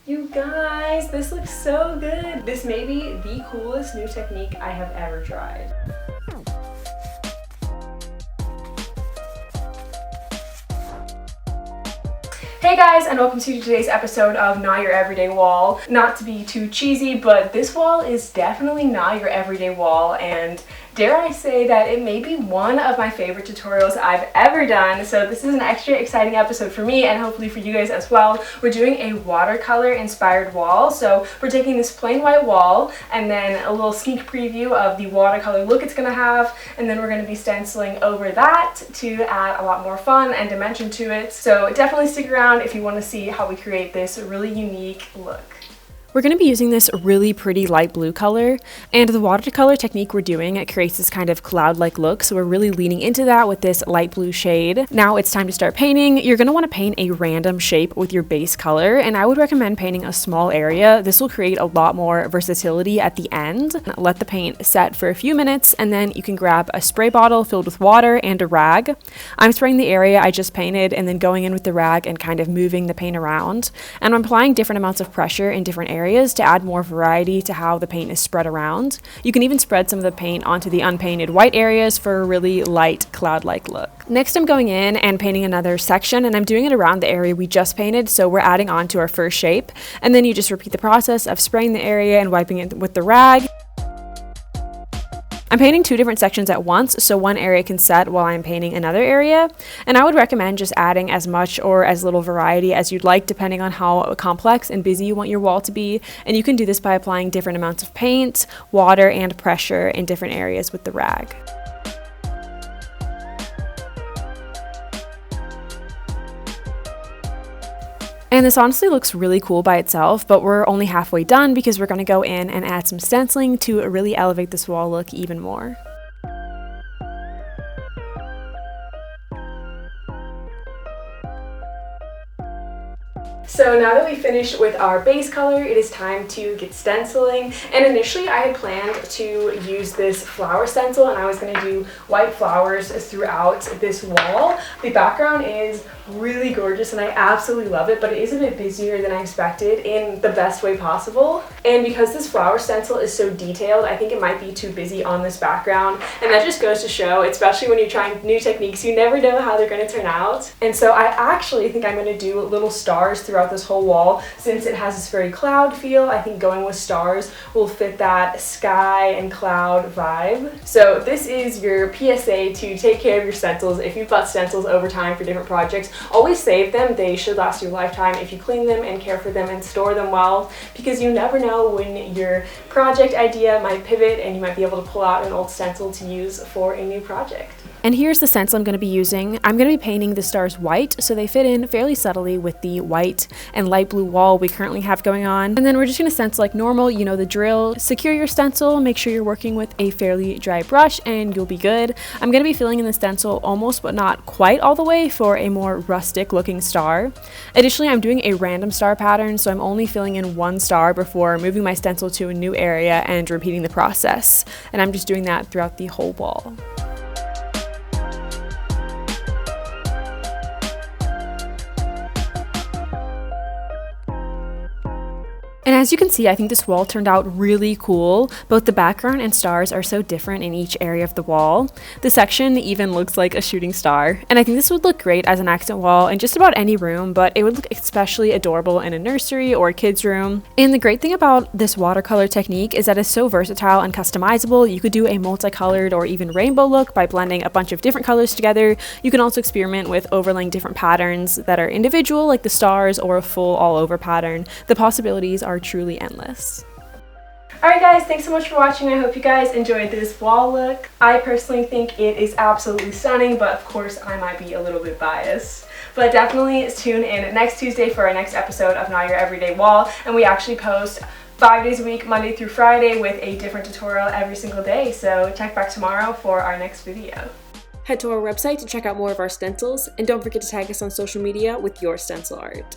You guys, this looks so good. This may be the coolest new technique I have ever tried. Hey guys, and welcome to today's episode of Not Your Everyday Wall. Not to be too cheesy, but this wall is definitely not your everyday wall, and dare I say that it may be one of my favorite tutorials I've ever done. So this is an extra exciting episode for me and hopefully for you guys as well. We're doing a watercolor inspired wall. So we're taking this plain white wall and then a little sneak preview of the watercolor look it's gonna have, and then we're gonna be stenciling over that to add a lot more fun and dimension to it. So definitely stick around if you want to see how we create this really unique look. We're going to be using this really pretty light blue color, and the watercolor technique we're doing, it creates this kind of cloud-like look, so we're really leaning into that with this light blue shade. Now it's time to start painting. You're going to want to paint a random shape with your base color, and I would recommend painting a small area. This will create a lot more versatility at the end. Let the paint set for a few minutes, and then you can grab a spray bottle filled with water and a rag. I'm spraying the area I just painted and then going in with the rag and kind of moving the paint around, and I'm applying different amounts of pressure in different areas to add more variety to how the paint is spread around. You can even spread some of the paint onto the unpainted white areas for a really light cloud-like look. Next, I'm going in and painting another section, and I'm doing it around the area we just painted, so we're adding on to our first shape, and then you just repeat the process of spraying the area and wiping it with the rag. I'm painting two different sections at once, so one area can set while I'm painting another area, and I would recommend just adding as much or as little variety as you'd like depending on how complex and busy you want your wall to be, and you can do this by applying different amounts of paint, water, and pressure in different areas with the rag. And this honestly looks really cool by itself, but we're only halfway done because we're going to go in and add some stenciling to really elevate this wall look even more. So now that we finished with our base color, it is time to get stenciling. And initially I had planned to use this flower stencil, and I was going to do white flowers throughout this wall. The background is really gorgeous and I absolutely love it, but it is a bit busier than I expected in the best way possible. And because this flower stencil is so detailed, I think it might be too busy on this background, and that just goes to show, especially when you're trying new techniques, you never know how they're going to turn out. And so I actually think I'm going to do little stars throughout this whole wall. Since it has this very cloud feel, I think going with stars will fit that sky and cloud vibe. So this is your PSA to take care of your stencils. If you've bought stencils over time for different projects, always save them. They should last you a lifetime if you clean them and care for them and store them well, because you never know when your project idea might pivot and you might be able to pull out an old stencil to use for a new project. And here's the stencil I'm going to be using. I'm going to be painting the stars white so they fit in fairly subtly with the white and light blue wall we currently have going on. And then we're just going to stencil like normal, you know the drill. Secure your stencil, make sure you're working with a fairly dry brush, and you'll be good. I'm going to be filling in the stencil almost but not quite all the way for a more rustic looking star. Additionally, I'm doing a random star pattern, so I'm only filling in one star before moving my stencil to a new area and repeating the process. And I'm just doing that throughout the whole wall. And as you can see, I think this wall turned out really cool. Both the background and stars are so different in each area of the wall. This section even looks like a shooting star. And I think this would look great as an accent wall in just about any room, but it would look especially adorable in a nursery or a kid's room. And the great thing about this watercolor technique is that it's so versatile and customizable. You could do a multicolored or even rainbow look by blending a bunch of different colors together. You can also experiment with overlaying different patterns that are individual, like the stars, or a full all-over pattern. The possibilities are truly endless. Alright guys, thanks so much for watching. I hope you guys enjoyed this wall look. I personally think it is absolutely stunning, but of course I might be a little bit biased. But definitely tune in next Tuesday for our next episode of Not Your Everyday Wall, and we actually post 5 days a week, Monday through Friday, with a different tutorial every single day. So check back tomorrow for our next video. Head to our website to check out more of our stencils, and don't forget to tag us on social media with your stencil art.